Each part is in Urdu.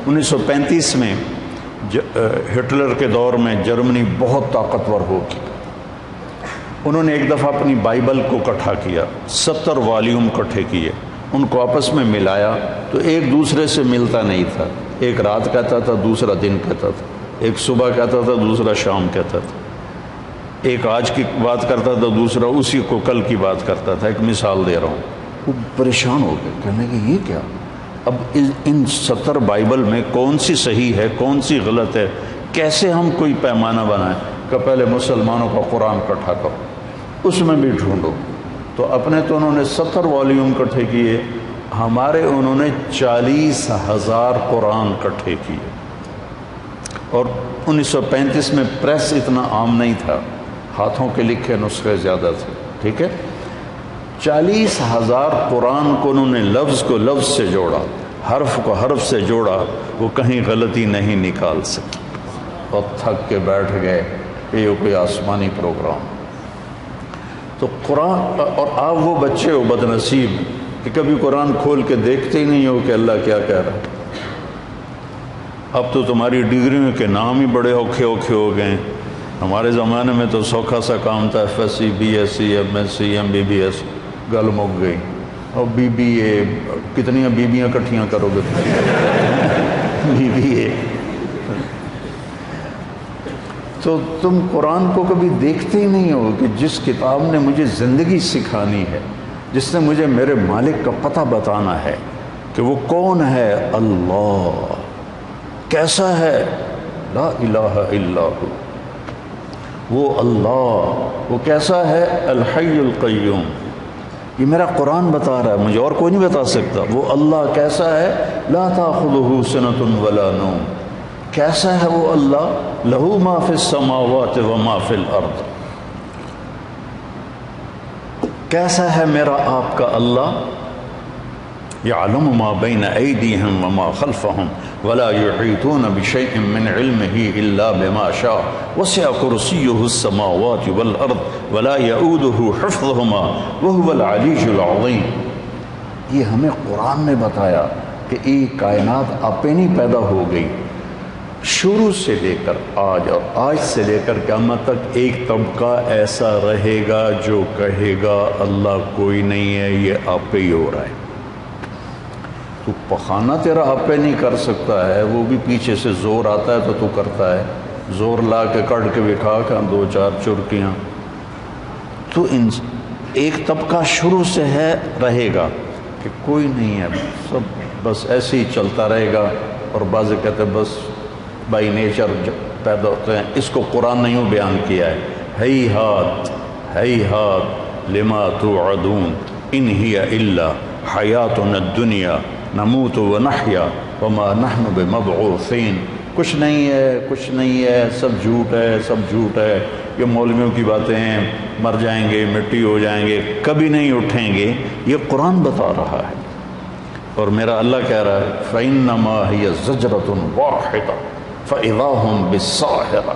1935 میں ہٹلر کے دور میں جرمنی بہت طاقتور ہو گئی. انہوں نے ایک دفعہ اپنی بائبل کو اکٹھا کیا، 70 والیوم اکٹھے کیے، ان کو آپس میں ملایا تو ایک دوسرے سے ملتا نہیں تھا. ایک رات کہتا تھا، دوسرا دن کہتا تھا، ایک صبح کہتا تھا، دوسرا شام کہتا تھا، ایک آج کی بات کرتا تھا، دوسرا اسی کو کل کی بات کرتا تھا. ایک مثال دے رہا ہوں. وہ پریشان ہو گئے، کہنے کہ یہ کیا، اب ان 70 بائبل میں کون سی صحیح ہے، کون سی غلط ہے، کیسے ہم کوئی پیمانہ بنائیں؟ کہ پہلے مسلمانوں کا قرآن اکٹھا کرو، اس میں بھی ڈھونڈو. تو اپنے تو انہوں نے 70 والیوم اکٹھے کیے، ہمارے انہوں نے 40,000 قرآن اکٹھے کیے. اور 1935 میں پریس اتنا عام نہیں تھا، ہاتھوں کے لکھے نسخے زیادہ تھے. ٹھیک ہے، 40,000 قرآن کو انہوں نے لفظ کو لفظ سے جوڑا، حرف کو حرف سے جوڑا، وہ کہیں غلطی نہیں نکال سکی. اور تھک کے بیٹھ گئے کہ یہ کوئی آسمانی پروگرام. تو قرآن، اور آپ وہ بچے ہو بد نصیب کہ کبھی قرآن کھول کے دیکھتے ہی نہیں ہو کہ اللہ کیا کہہ رہا ہے. اب تو تمہاری ڈگریوں کے نام ہی بڑے اوکھے اوکھے ہو گئے ہیں. ہمارے زمانے میں تو سوکھا سا کام تھا، FSc BSc MSc MBBS، گل مک گئی. اور BBA، کتنی بیبیاں اکٹھیاں کرو گے BBA. تو تم قرآن کو کبھی دیکھتے ہی نہیں ہو کہ جس کتاب نے مجھے زندگی سکھانی ہے، جس نے مجھے میرے مالک کا پتہ بتانا ہے کہ وہ کون ہے، اللہ کیسا ہے، لا الہ الا ہو، وہ اللہ وہ کیسا ہے، الحی القیوم. یہ میرا قرآن بتا رہا ہے، مجھے اور کوئی نہیں بتا سکتا. وہ اللہ کیسا ہے، لا تاخذہ سنۃ ولا نوم. کیسا ہے وہ اللہ، لہ ما فی السماوات و ما فی الارض. کیسا ہے میرا آپ کا اللہ، یعلم ما بین ایدیہم وما خلفہم ولا یحیطون بشیء من علمہ الا بما شاء وسع کرسیہ السماوات والارض ولا یؤودہ حفظہما وہو العلی العظیم. یہ ہمیں قرآن نے بتایا کہ یہ کائنات آپے نہیں پیدا ہو گئی. شروع سے لے کر آج، اور آج سے لے کر قیامت تک ایک طبقہ ایسا رہے گا جو کہے گا اللہ کوئی نہیں ہے، یہ آپے ہی ہو رہا ہے. تو پخانہ تیرا آپے نہیں کر سکتا ہے، وہ بھی پیچھے سے زور آتا ہے تو کرتا ہے. زور لا کے کٹ کے بکھا کے 2-4 چرکیاں. تو ایک طبقہ شروع سے ہے، رہے گا کہ کوئی نہیں ہے، سب بس ایسے ہی چلتا رہے گا. اور بعض کہتے ہیں بس بائی نیچر پیدا ہوتے ہیں. اس کو قرآن نے یوں بیان کیا ہے، ہیہات ہیہات لما توعدون ان ہی الا حیاتنا الدنیا نموت ونحیا وما نحن بمبعوثین. کچھ نہیں ہے، کچھ نہیں ہے، سب جھوٹ ہے، سب جھوٹ ہے. یہ مولویوں کی باتیں ہیں، مر جائیں گے، مٹی ہو جائیں گے، کبھی نہیں اٹھیں گے. یہ قرآن بتا رہا ہے. اور میرا اللہ کہہ رہا ہے فَإِنَّمَا هِيَ زَجْرَةٌ وَاحِدَةٌ فَإِذَا هُمْ بِالسَّاهِرَةِ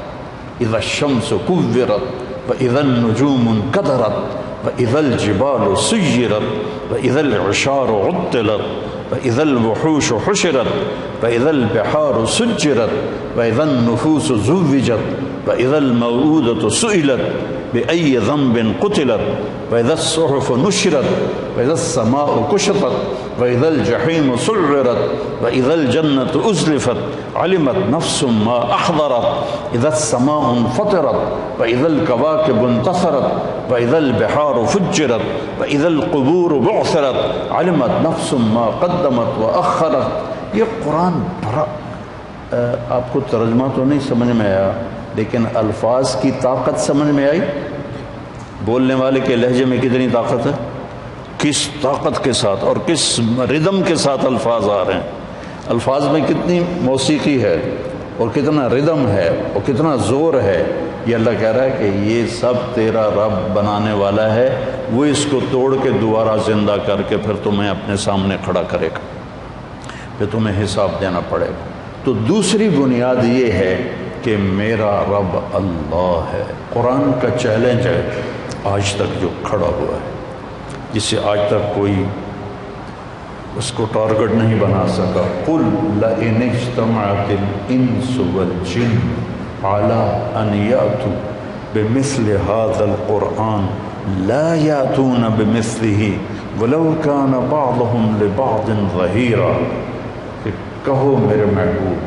إِذَا الشَّمْسُ كُوِّرَتْ وَإِذَا النُّجُومُ انكَدَرَتْ وَإِذَا الْجِبَالُ سُيِّرَتْ وَإِذَا الْعِشَارُ عُطِّلَتْ وَإِذَا الْوُحُوشُ حُشِرَتْ وَإِذَا الْبِحَارُ سُجِّرَتْ وَإِذَا النُّفُوسُ زُوِّجَتْ وَإِذَا الْمَوْءُودَةُ سُئِلَتْ بأي ذنب قتلت وإذا الصحف نشرت وإذا السماء كشطت وإذا الجحيم سعرت وإذا الجنة أزلفت علمت نفس ما أحضرت إذا السماء انفطرت وإذا الكواكب انتثرت وإذا البحار فجرت وإذا القبور بعثرت علمت نفس ما قدمت وأخرت. یہ قرآن بھرا. آپ کو ترجمہ تو نہیں سمجھ میں آیا، لیکن الفاظ کی طاقت سمجھ میں آئی. بولنے والے کے لہجے میں کتنی طاقت ہے، کس طاقت کے ساتھ اور کس ردم کے ساتھ الفاظ آ رہے ہیں. الفاظ میں کتنی موسیقی ہے اور کتنا ردم ہے اور کتنا زور ہے. یہ اللہ کہہ رہا ہے کہ یہ سب تیرا رب بنانے والا ہے، وہ اس کو توڑ کے دوبارہ زندہ کر کے پھر تمہیں اپنے سامنے کھڑا کرے گا، پھر تمہیں حساب دینا پڑے گا. تو دوسری بنیاد یہ ہے کہ میرا رب اللہ ہے. قرآن کا چیلنج ہے آج تک جو کھڑا ہوا ہے، جسے آج تک کوئی اس کو ٹارگٹ نہیں بنا سکا۔ قل لئن اجتمعت الانس والجن على ان یأتوا بمثل هذا القرآن لا یأتون بمثله ولو كان بعضهم لبعض ظہیرا، کہ کہو میرے محبوب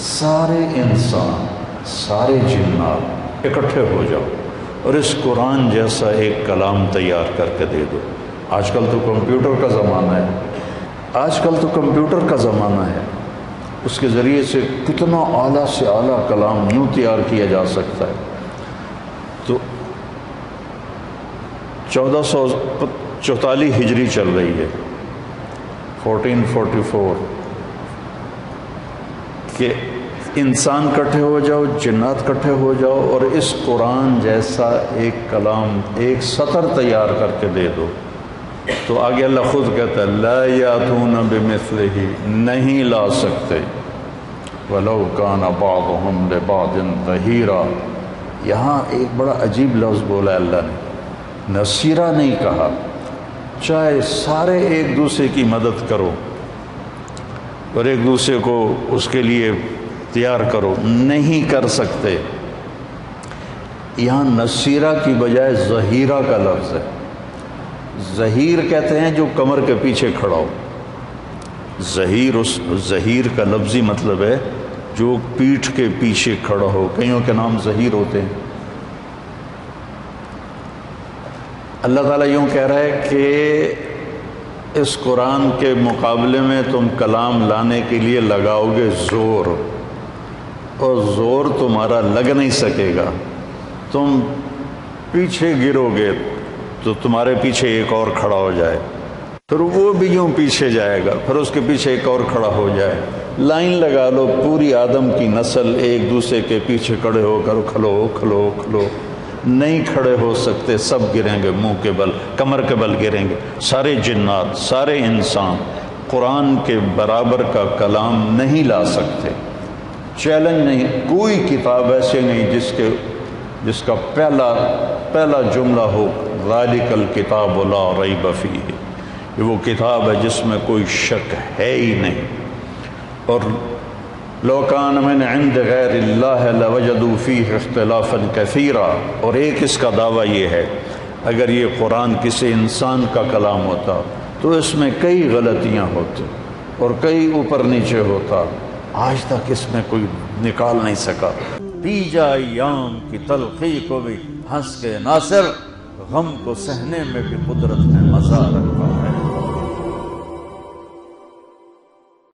سارے انسان سارے جنات اکٹھے ہو جاؤ اور اس قرآن جیسا ایک کلام تیار کر کے دے دو۔ آج کل تو کمپیوٹر کا زمانہ ہے، آج کل تو کمپیوٹر کا زمانہ ہے، اس کے ذریعے سے کتنا اعلیٰ سے اعلیٰ کلام یوں تیار کیا جا سکتا ہے۔ تو 1444 ہجری چل رہی ہے، 1444، کہ انسان کٹھے ہو جاؤ، جنات کٹھے ہو جاؤ اور اس قرآن جیسا ایک کلام، ایک سطر تیار کر کے دے دو۔ تو آگے اللہ خود کہتا ہے لا یاتون بمثلہ، نہیں لا سکتے، ولو کان بعضهم لبعض ظہیرا۔ یہاں ایک بڑا عجیب لفظ بولا اللہ نے، نصیرہ نہیں کہا، چاہے سارے ایک دوسرے کی مدد کرو اور ایک دوسرے کو اس کے لیے تیار کرو، نہیں کر سکتے۔ یہاں نصیرہ کی بجائے ظہیرہ کا لفظ ہے۔ ظہیر کہتے ہیں جو کمر کے پیچھے کھڑا ہو، ظہیر کا لفظی مطلب ہے جو پیٹھ کے پیچھے کھڑا ہو۔ کئیوں کے نام ظہیر ہوتے ہیں۔ اللہ تعالیٰ یوں کہہ رہا ہے کہ اس قرآن کے مقابلے میں تم کلام لانے کے لیے لگاؤ گے زور، اور زور تمہارا لگ نہیں سکے گا، تم پیچھے گرو گے تو تمہارے پیچھے ایک اور کھڑا ہو جائے، پھر وہ بھی یوں پیچھے جائے گا، پھر اس کے پیچھے ایک اور کھڑا ہو جائے، لائن لگا لو، پوری آدم کی نسل ایک دوسرے کے پیچھے کھڑے ہو کر کھلو کھلو کھلو، نہیں کھڑے ہو سکتے، سب گریں گے، منہ کے بل کمر کے بل گریں گے۔ سارے جنات سارے انسان قرآن کے برابر کا کلام نہیں لا سکتے۔ چیلنج نہیں، کوئی کتاب ایسے نہیں جس کا پہلا جملہ ہو ذالک الکتاب لا ریب فیہ، یہ وہ کتاب ہے جس میں کوئی شک ہے ہی نہیں۔ اور لو کان من عند غیر اللہ لوجدوا فیہ اختلافا کثیرا، اور ایک اس کا دعویٰ یہ ہے اگر یہ قرآن کسی انسان کا کلام ہوتا تو اس میں کئی غلطیاں ہوتی اور کئی اوپر نیچے ہوتا، آج تک اس میں کوئی نکال نہیں سکا۔ پی جا ایام کی تلخی کو بھی ہنس کے ناصر، غم کو سہنے میں بھی قدرت نے مزہ رکھا ہے۔